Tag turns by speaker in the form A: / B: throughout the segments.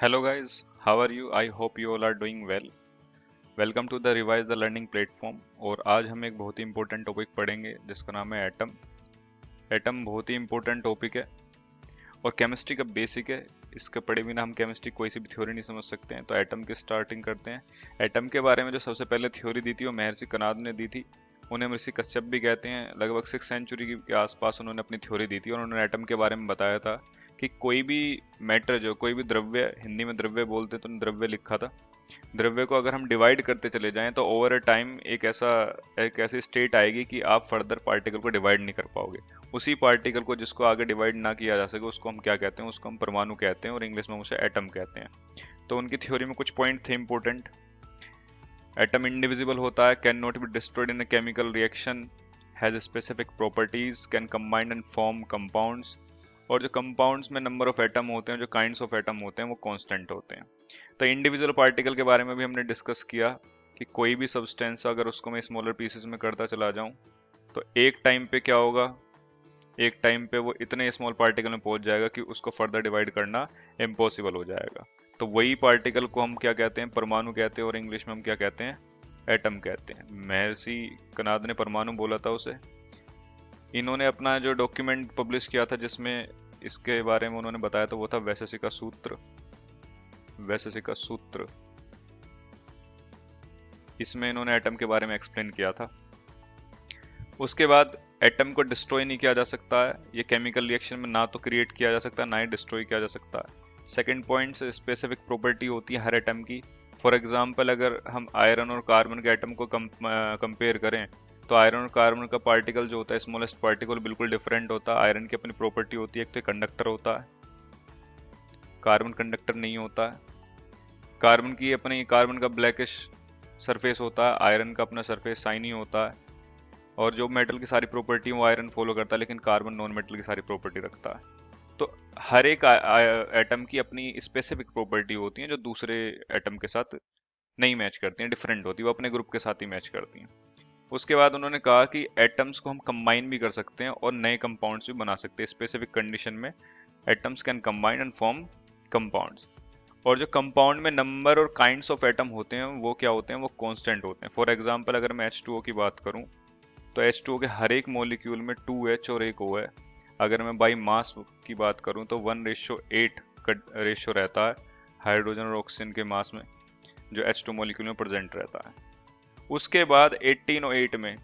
A: Hello guys, how are you? I hope you all are doing well. Welcome to the Revise the Learning Platform। और आज हम एक बहुत ही important topic पढ़ेंगे जिसका नाम है एटम। एटम बहुत ही इंपॉर्टेंट टॉपिक है और केमिस्ट्री का बेसिक है। इसके पढ़े बिना हम केमिस्ट्री कोई सी भी थ्योरी नहीं समझ सकते हैं। तो एटम की स्टार्टिंग करते हैं। एटम के बारे में जो सबसे पहले थ्योरी दी थी वो महर्षि कनाद ने दी थी। उन्हें महर्षि कश्यप भी कहते हैं। लगभग 6th सेंचुरी के आसपास उन्होंने अपनी थ्योरी दी थी और उन्होंने एटम के बारे में बताया था कि कोई भी मैटर, जो कोई भी द्रव्य, हिंदी में द्रव्य बोलते तो द्रव्य लिखा था, द्रव्य को अगर हम डिवाइड करते चले जाएं तो ओवर अ टाइम एक ऐसी स्टेट आएगी कि आप फर्दर पार्टिकल को डिवाइड नहीं कर पाओगे। उसी पार्टिकल को जिसको आगे डिवाइड ना किया जा सके उसको हम क्या कहते हैं? उसको हम परमाणु कहते हैं और इंग्लिश में उसे एटम कहते हैं। तो उनकी थ्योरी में कुछ पॉइंट थे इंपॉर्टेंट। एटम इंडिविजिबल होता है, can not be destroyed in a chemical reaction, has specific properties, can combine and form compounds. और जो कंपाउंड्स में नंबर ऑफ एटम होते हैं, जो काइंड्स ऑफ एटम होते हैं, वो कांस्टेंट होते हैं। तो इंडिविजुअल पार्टिकल के बारे में भी हमने डिस्कस किया कि कोई भी सब्सटेंस अगर उसको मैं स्मॉलर पीसेस में करता चला जाऊं तो एक टाइम पे क्या होगा, एक टाइम पे वो इतने स्मॉल पार्टिकल में पहुंच जाएगा कि उसको फर्दर डिवाइड करना इम्पॉसिबल हो जाएगा। तो वही पार्टिकल को हम क्या कहते हैं? परमाणु कहते हैं और इंग्लिश में हम क्या कहते हैं? एटम कहते हैं। महर्षि कनाद ने परमाणु बोला था उसे। इन्होंने अपना जो डॉक्यूमेंट पब्लिश किया था जिसमें इसके बारे में उन्होंने बताया था वो था वैशेषिक सूत्र। वैशेषिक सूत्र, इसमें इन्होंने एटम के बारे में एक्सप्लेन किया था। उसके बाद एटम को डिस्ट्रॉय नहीं किया जा सकता है। ये केमिकल रिएक्शन में ना तो क्रिएट किया जा सकता है, ना ही डिस्ट्रॉय किया जा सकता है। सेकंड पॉइंट, स्पेसिफिक प्रॉपर्टी होती है हर एटम की। फॉर एग्जांपल, अगर हम आयरन और कार्बन के एटम को कंपेयर करें तो आयरन और कार्बन का पार्टिकल जो होता है, स्मॉलेस्ट पार्टिकल, बिल्कुल डिफरेंट होता है। आयरन की अपनी प्रॉपर्टी होती है, एक तो कंडक्टर होता है, कार्बन कंडक्टर नहीं होता है। कार्बन का ब्लैकिश सरफेस होता है, आयरन का अपना सरफेस शाइनी होता है। और जो मेटल की सारी प्रॉपर्टी वो आयरन फॉलो करता है, लेकिन कार्बन नॉन मेटल की सारी प्रॉपर्टी रखता है। तो हर एक एटम की अपनी स्पेसिफिक प्रॉपर्टी होती है जो दूसरे एटम के साथ नहीं मैच करती हैं, डिफरेंट होती है, वो अपने ग्रुप के साथ ही मैच करती हैं। उसके बाद उन्होंने कहा कि एटम्स को हम कंबाइन भी कर सकते हैं और नए कंपाउंड्स भी बना सकते हैं। स्पेसिफिक कंडीशन में atoms can combine and form compounds. और जो कंपाउंड में नंबर और काइंड्स ऑफ एटम होते हैं वो क्या होते हैं? वो कांस्टेंट होते हैं। फॉर एग्जांपल, अगर मैं H2O की बात करूं तो H2O के हर एक मॉलिक्यूल में 2H और एक O है। अगर मैं बाई मास की बात करूं तो 1:8 का रेशियो रहता है हाइड्रोजन और ऑक्सीजन के मास में, जो H2 मॉलिक्यूल में प्रेजेंट रहता है। उसके बाद 1808 में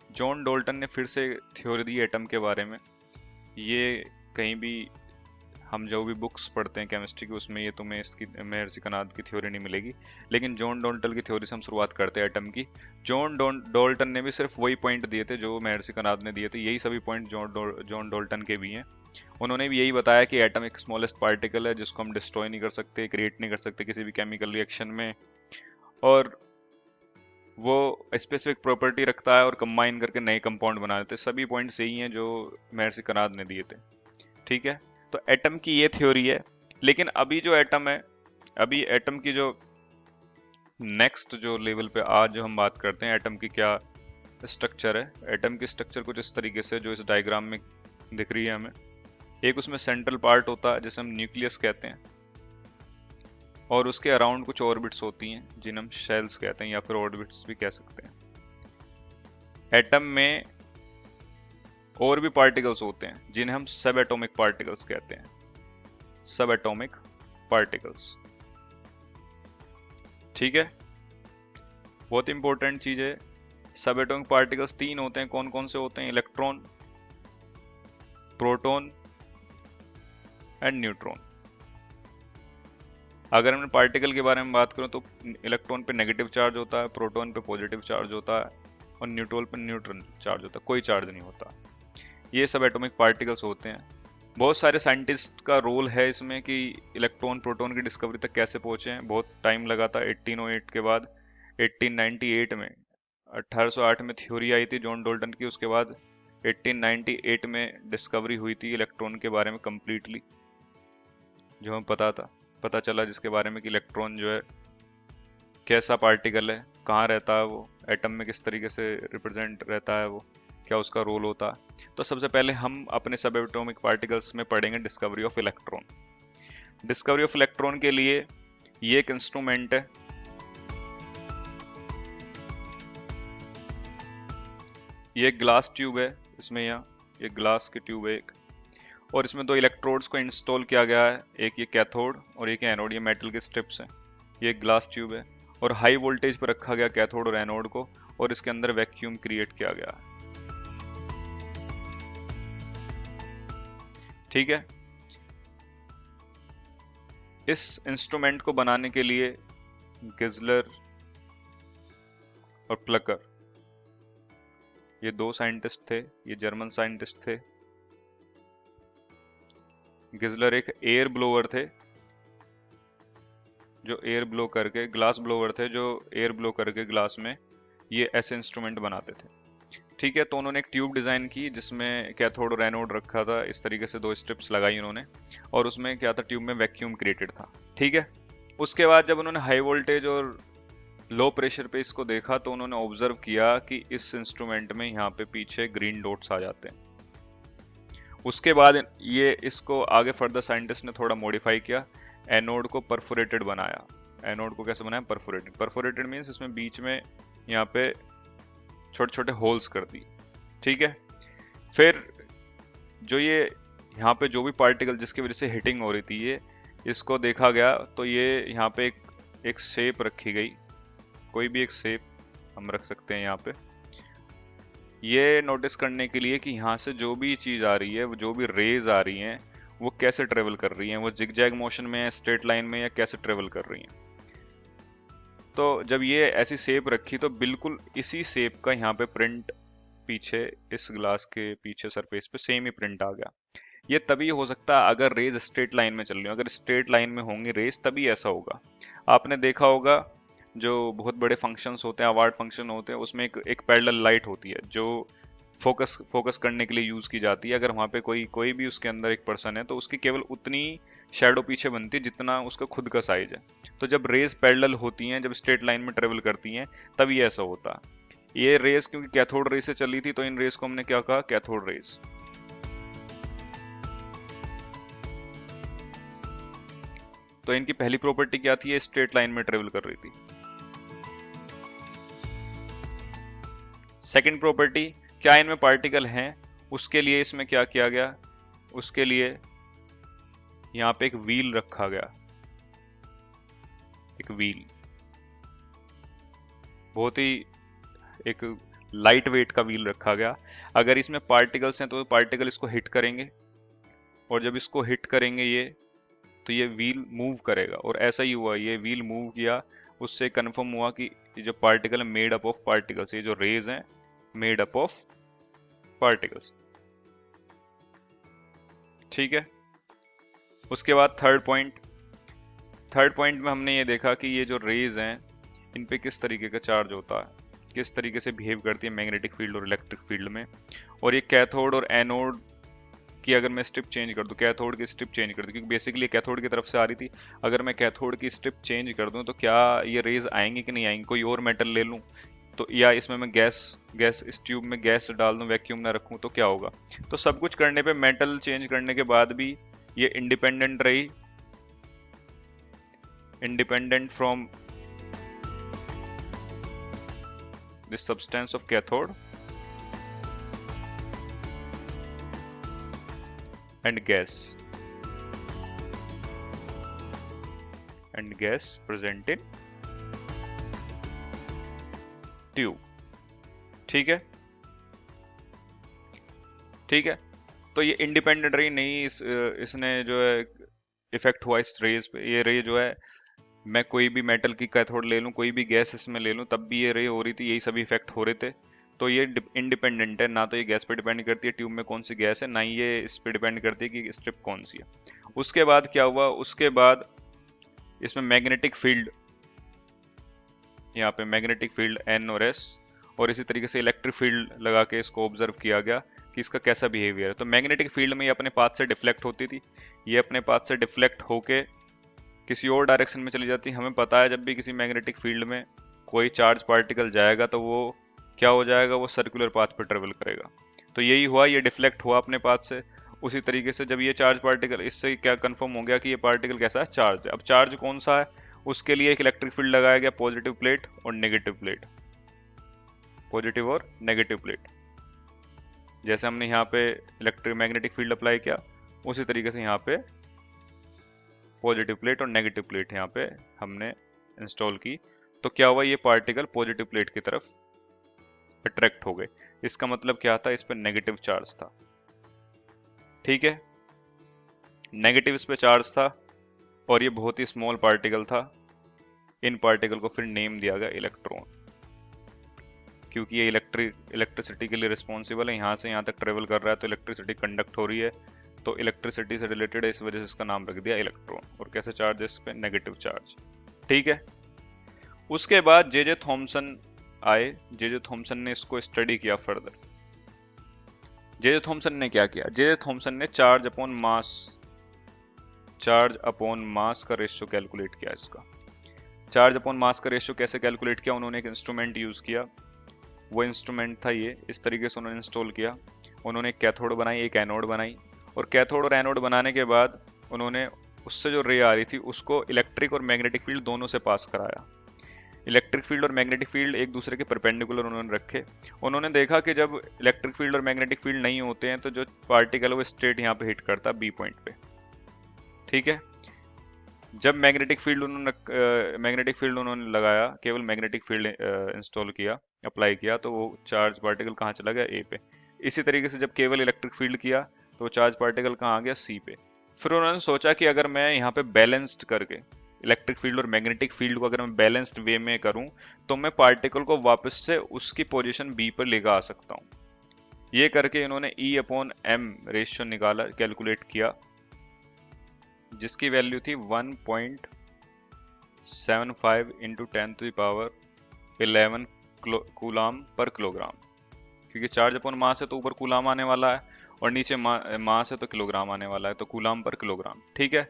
A: जॉन डॉल्टन ने फिर से थ्योरी दी एटम के बारे में। ये कहीं भी हम जो भी बुक्स पढ़ते हैं केमिस्ट्री की उसमें ये तुम्हें इसकी महर्षि कनाद की थ्योरी नहीं मिलेगी, लेकिन जॉन डॉल्टन की थ्योरी से हम शुरुआत करते हैं एटम की। डॉल्टन ने भी सिर्फ वही पॉइंट दिए थे जो महर्षि कनाद ने दिए थे, यही सभी पॉइंट जॉन डॉल्टन के भी हैं। उन्होंने भी यही बताया कि एटम एक स्मॉलेस्ट पार्टिकल है जिसको हम डिस्ट्रॉय नहीं कर सकते, क्रिएट नहीं कर सकते किसी भी केमिकल रिएक्शन में, और वो स्पेसिफिक प्रॉपर्टी रखता है और कंबाइन करके नए कंपाउंड बना देते हैं। सभी पॉइंट्स यही हैं जो महर्षि कनाद ने दिए थे। ठीक है, तो एटम की ये थ्योरी है। लेकिन अभी जो एटम है, अभी एटम की जो नेक्स्ट जो लेवल पे आज जो हम बात करते हैं, एटम की क्या स्ट्रक्चर है। एटम की स्ट्रक्चर कुछ इस तरीके से जो इस डायग्राम में दिख रही है हमें। एक उसमें सेंट्रल पार्ट होता है जिसे हम न्यूक्लियस कहते हैं, और उसके अराउंड कुछ ऑर्बिट्स होती हैं जिन्हें हम शेल्स कहते हैं या फिर ऑर्बिट्स भी कह सकते हैं। एटम में और भी पार्टिकल्स होते हैं जिन्हें हम सब एटॉमिक पार्टिकल्स कहते हैं। सब एटॉमिक पार्टिकल्स, ठीक है, बहुत इंपॉर्टेंट चीज है। सब एटॉमिक पार्टिकल्स 3 होते हैं। कौन कौन से होते हैं? Electron, proton and neutron. अगर मैं पार्टिकल के बारे में बात करूं तो इलेक्ट्रॉन पे नेगेटिव चार्ज होता है, प्रोटॉन पे पॉजिटिव चार्ज होता है, और न्यूट्रॉन पे न्यूट्रॉन चार्ज होता है, कोई चार्ज नहीं होता। ये सब एटॉमिक पार्टिकल्स होते हैं। बहुत सारे साइंटिस्ट का रोल है इसमें कि इलेक्ट्रॉन प्रोटॉन की डिस्कवरी तक कैसे पहुंचे हैं। बहुत टाइम लगा था। 1808 के बाद 1898 में, 1808 में थ्योरी आई थी जॉन डॉल्टन की। उसके बाद 1898 में डिस्कवरी हुई थी इलेक्ट्रॉन के बारे में कंप्लीटली, जो हमें पता चला जिसके बारे में कि इलेक्ट्रॉन जो है कैसा पार्टिकल है, कहाँ रहता है वो, एटम में किस तरीके से रिप्रेजेंट रहता है वो, क्या उसका रोल होता है। तो सबसे पहले हम अपने सब एटॉमिक पार्टिकल्स में पढ़ेंगे discovery of electron. Discovery of electron के लिए ये एक इंस्ट्रूमेंट है। ये एक ग्लास ट्यूब है, इसमें यहाँ एक ग्लास की ट्यूब है एक, और इसमें दो इलेक्ट्रोड्स को इंस्टॉल किया गया है, एक ये कैथोड और एक एनोड। ये मेटल के स्ट्रिप्स हैं। ये एक ग्लास ट्यूब है और हाई वोल्टेज पर रखा गया कैथोड और एनोड को, और इसके अंदर वैक्यूम क्रिएट किया गया है। ठीक है। इस इंस्ट्रूमेंट को बनाने के लिए गिजलर और प्लकर, ये दो साइंटिस्ट थे, ये जर्मन साइंटिस्ट थे। गिजलर एक एयर ब्लोअर थे, जो एयर ब्लो करके, ग्लास ब्लोअर थे जो एयर ब्लो करके ग्लास में ये ऐसे इंस्ट्रूमेंट बनाते थे। ठीक है। तो उन्होंने एक ट्यूब डिजाइन की जिसमें कैथोड और एनोड रखा था, इस तरीके से दो स्ट्रिप्स लगाई उन्होंने, और उसमें क्या था, ट्यूब में वैक्यूम क्रिएटेड था। ठीक है। उसके बाद जब उन्होंने हाई वोल्टेज और लो प्रेशर पे इसको देखा तो उन्होंने ऑब्जर्व किया कि इस इंस्ट्रूमेंट में यहाँ पे पीछे ग्रीन डॉट्स आ जाते हैं। उसके बाद ये इसको आगे फर्दर साइंटिस्ट ने थोड़ा मॉडिफाई किया, एनोड को परफोरेटेड बनाया। एनोड को कैसे बनाया? परफोरेटेड। परफोरेटेड मीन्स इसमें बीच में यहाँ पे छोटे छोटे होल्स कर दी। ठीक है। फिर जो ये यहाँ पे जो भी पार्टिकल जिसकी वजह से हीटिंग हो रही थी, ये इसको देखा गया तो ये यहाँ पे एक शेप रखी गई, कोई भी एक शेप हम रख सकते हैं यहाँ पे, ये नोटिस करने के लिए कि यहाँ से जो भी चीज आ रही है, जो भी रेज आ रही हैं, वो कैसे ट्रेवल कर रही हैं, वो जिगजैग मोशन में है, स्ट्रेट लाइन में, या कैसे ट्रेवल कर रही हैं। तो जब ये ऐसी शेप रखी तो बिल्कुल इसी शेप का यहाँ पे प्रिंट पीछे इस ग्लास के पीछे सरफेस पे सेम ही प्रिंट आ गया। ये तभी हो सकता है अगर रेज स्ट्रेट लाइन में चल रही हो, अगर स्ट्रेट लाइन में होंगी रेज तभी ऐसा होगा। आपने देखा होगा जो बहुत बड़े फंक्शंस होते हैं, अवार्ड फंक्शन होते हैं, उसमें एक पैरेलल लाइट होती है जो फोकस करने के लिए यूज की जाती है। अगर वहां पे कोई भी उसके अंदर एक पर्सन है तो उसकी केवल उतनी शैडो पीछे बनती है जितना उसका खुद का साइज है। तो जब रेज पैरेलल होती हैं, जब स्ट्रेट लाइन में ट्रेवल करती हैं, तब ये ऐसा होता है। ये रेज क्योंकि कैथोड रेज से चली थी तो इन रेज को हमने क्या कहा? Cathode rays. तो इनकी पहली प्रॉपर्टी क्या थी? ये स्ट्रेट लाइन में ट्रेवल कर रही थी। सेकंड प्रॉपर्टी, क्या इनमें पार्टिकल हैं? उसके लिए इसमें क्या किया गया? उसके लिए यहां पे एक व्हील रखा गया, एक व्हील, बहुत ही एक लाइट वेट का व्हील रखा गया। अगर इसमें पार्टिकल्स हैं तो पार्टिकल इसको हिट करेंगे, और जब इसको हिट करेंगे ये, तो ये व्हील मूव करेगा। और ऐसा ही हुआ, ये व्हील मूव किया, उससे कंफर्म हुआ कि ये जो पार्टिकल है मेड अप ऑफ पार्टिकल्स, ये जो रेज हैं मेड अप ऑफ पार्टिकल्स। ठीक है। उसके बाद थर्ड पॉइंट में हमने ये देखा कि ये जो रेज हैं इन पे किस तरीके का चार्ज होता है, किस तरीके से बिहेव करती है मैग्नेटिक फील्ड और इलेक्ट्रिक फील्ड में। और ये कैथोड और एनोड की अगर मैं स्ट्रिप चेंज कर दूं, कैथोड की स्ट्रिप चेंज कर दूं, क्योंकि बेसिकली कैथोड की तरफ से आ रही थी, अगर मैं कैथोड की स्ट्रिप चेंज कर दूं तो क्या ये रेज आएंगी कि नहीं आएंगी? कोई और मेटल ले लूं तो, या इसमें मैं गैस इस ट्यूब में गैस डाल दूं, वैक्यूम ना रखूं तो क्या होगा? तो सब कुछ करने पे, मेटल चेंज करने के बाद भी ये इंडिपेंडेंट रही, independent from the substance of cathode and gas present in tube। ठीक है। ठीक है। तो ये इंडिपेंडेंट रही नहीं, इसने जो है इफेक्ट हुआ इस रेज पे। ये रे जो है, मैं कोई भी मेटल की कैथोड ले लूं, कोई भी गैस इसमें ले लूं, तब भी ये रे हो रही थी, यही सभी इफेक्ट हो रहे थे। तो ये इंडिपेंडेंट है, ना तो ये गैस पे डिपेंड करती है ट्यूब में कौन सी गैस है, ना ही ये इस पे डिपेंड करती है कि स्ट्रिप कौन सी है। उसके बाद क्या हुआ? उसके बाद इसमें मैग्नेटिक फील्ड, यहाँ पे मैग्नेटिक फील्ड N और S, और इसी तरीके से इलेक्ट्रिक फील्ड लगा के इसको ऑब्जर्व किया गया कि इसका कैसा बिहेवियर है। तो मैग्नेटिक फील्ड में ये अपने पाथ से डिफ्लेक्ट होती थी, ये अपने पाथ से डिफ्लेक्ट होके किसी और डायरेक्शन में चली जाती। हमें पता है जब भी किसी मैग्नेटिक फील्ड में कोई चार्ज पार्टिकल जाएगा तो वो क्या हो जाएगा? वो सर्कुलर पाथ पर ट्रेवल करेगा। तो यही हुआ, ये डिफ्लेक्ट हुआ अपने पाथ से। उसी तरीके से जब ये चार्ज पार्टिकल, इससे क्या कंफर्म हो गया कि ये पार्टिकल कैसा है, चार्ज है। अब चार्ज कौन सा है, उसके लिए एक इलेक्ट्रिक फील्ड लगाया गया, पॉजिटिव प्लेट और नेगेटिव प्लेट, पॉजिटिव और नेगेटिव प्लेट। जैसे हमने यहाँ पे इलेक्ट्रिक मैग्नेटिक फील्ड अप्लाई किया, उसी तरीके से यहाँ पे पॉजिटिव प्लेट और नेगेटिव प्लेट यहाँ पे हमने इंस्टॉल की। तो क्या हुआ, ये पार्टिकल पॉजिटिव प्लेट की तरफ अट्रैक्ट हो गए। इसका मतलब क्या था, इस पे नेगेटिव चार्ज था। ठीक है, नेगेटिव इस पे चार्ज था और ये बहुत ही स्मॉल पार्टिकल था। इन पार्टिकल को फिर नेम दिया गया इलेक्ट्रॉन, क्योंकि ये इलेक्ट्रिसिटी के लिए रिस्पॉन्सिबल है, यहाँ से यहाँ तक ट्रेवल कर रहा है तो इलेक्ट्रिसिटी कंडक्ट हो रही है, तो इलेक्ट्रिसिटी से रिलेटेड है, इस वजह से इसका नाम रख दिया इलेक्ट्रॉन। और कैसे चार्ज है इस पे, नेगेटिव चार्ज। ठीक है, उसके बाद जे थॉमसन आए। जे थॉमसन ने इसको स्टडी किया फर्दर। जे थॉमसन ने क्या किया, जे थॉमसन ने चार्ज अपॉन मास का रेशियो कैलकुलेट किया। इसका चार्ज अपॉन मास का रेशियो कैसे कैलकुलेट किया, उन्होंने एक इंस्ट्रूमेंट यूज किया। वो इंस्ट्रूमेंट था ये, इस तरीके से उन्होंने इंस्टॉल किया। उन्होंने एक कैथोड बनाई, एक एनोड बनाई, और कैथोड और एनोड बनाने के बाद उन्होंने उससे जो रे आ रही थी उसको इलेक्ट्रिक और मैग्नेटिक फील्ड दोनों से पास कराया। इलेक्ट्रिक फील्ड और मैग्नेटिक फील्ड एक दूसरे के परपेंडिकुलर उन्होंने रखे। उन्होंने देखा कि जब इलेक्ट्रिक फील्ड और मैग्नेटिक फील्ड नहीं होते हैं तो जो पार्टिकल वो स्ट्रेट यहाँ पे हिट करता बी पॉइंट पे। ठीक है, जब मैग्नेटिक फील्ड उन्होंने लगाया, केवल मैग्नेटिक फील्ड इंस्टॉल किया, अप्लाई किया, तो वो चार्ज पार्टिकल कहाँ चला गया, ए पे। इसी तरीके से जब केवल इलेक्ट्रिक फील्ड किया तो चार्ज पार्टिकल कहाँ आ गया, सी पे। फिर उन्होंने सोचा कि अगर मैं यहाँ पे बैलेंस्ड करके इलेक्ट्रिक फील्ड और मैग्नेटिक फील्ड को अगर मैं बैलेंस्ड वे में करूं तो मैं पार्टिकल को वापस से उसकी पोजीशन बी पर लेकर आ सकता हूं। ये करके इन्होंने E अपॉन M रेशियो निकाला, कैलकुलेट किया, जिसकी वैल्यू थी 1.75 इंटू 10⁻11 कूलाम पर किलोग्राम। क्योंकि चार्ज अपॉन मास है तो ऊपर कूलाम आने वाला है और नीचे मास है तो किलोग्राम आने वाला है, तो कूलाम पर किलोग्राम। ठीक है,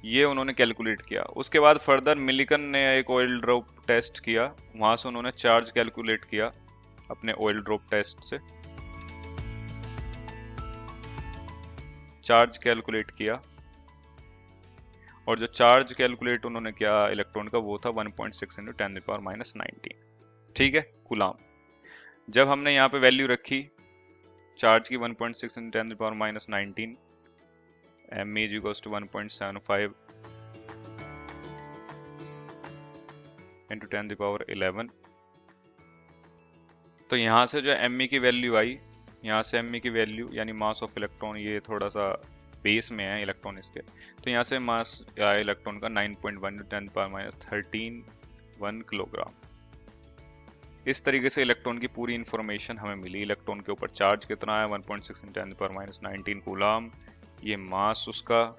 A: ये उन्होंने कैलकुलेट किया। उसके बाद फर्दर मिलिकन ने एक ऑयल ड्रॉप टेस्ट किया, वहां से उन्होंने चार्ज कैलकुलेट किया अपने ऑयल ड्रॉप टेस्ट से, चार्ज कैलकुलेट किया, और जो चार्ज कैलकुलेट उन्होंने किया इलेक्ट्रॉन का वो था 1.6 इंटू 10⁻⁻19। ठीक है, कूलाम। जब हमने यहाँ पे वैल्यू रखी चार्ज की 1.6 into 10⁻⁻19, M is equals to 1.75 into 10⁻11, तो यहाँ से जो Me की वैल्यू आई, यहाँ से Me की वैल्यू यानी मास ऑफ इलेक्ट्रॉन, ये थोड़ा सा बेस में है इलेक्ट्रॉन इसके, तो यहाँ से मास आया इलेक्ट्रॉन का 9.1 10⁻13 1 किलोग्राम। इस तरीके से इलेक्ट्रॉन की पूरी इंफॉर्मेशन हमें मिली। इलेक्ट्रॉन के ऊपर चार्ज कितना है, 1.6 × 10⁻19 कूलाम, ये मास उसका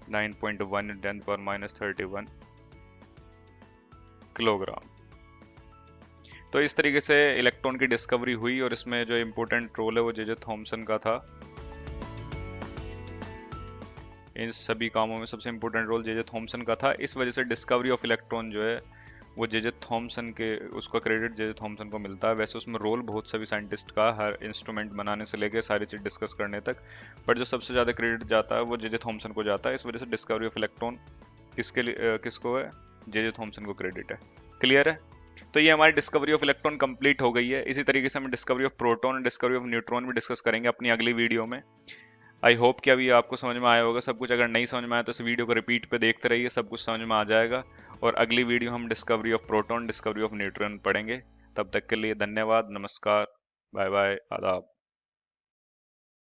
A: 9.1 × 10⁻31 किलोग्राम। तो इस तरीके से इलेक्ट्रॉन की डिस्कवरी हुई, और इसमें जो इम्पोर्टेंट रोल है वो जे थॉमसन का था। इन सभी कामों में सबसे इम्पोर्टेंट रोल जे थॉमसन का था। इस वजह से डिस्कवरी ऑफ इलेक्ट्रॉन जो है वो जे थॉमसन के, उसका क्रेडिट जे थॉमसन को मिलता है। वैसे उसमें रोल बहुत सभी साइंटिस्ट का, हर इंस्ट्रूमेंट बनाने से लेके सारी चीज डिस्कस करने तक, पर जो सबसे ज्यादा क्रेडिट जाता है वो जे थॉमसन को जाता है। इस वजह से डिस्कवरी ऑफ इलेक्ट्रॉन किसको है, जे थॉमसन को क्रेडिट है। क्लियर है? तो ये हमारी डिस्कवरी ऑफ इलेक्ट्रॉन कंप्लीट हो गई है। इसी तरीके से हम डिस्कवरी ऑफ प्रोटॉन और डिस्कवरी ऑफ न्यूट्रॉन भी डिस्कस करेंगे अपनी अगली वीडियो में। आई होप कि अभी आपको समझ में आया होगा सब कुछ। अगर नहीं समझ में आया तो इस वीडियो को रिपीट पे देखते रहिए, सब कुछ समझ में आ जाएगा। और अगली वीडियो हम discovery of proton, discovery of neutron पढ़ेंगे। तब तक के लिए धन्यवाद, नमस्कार, बाय बाय, आदाब।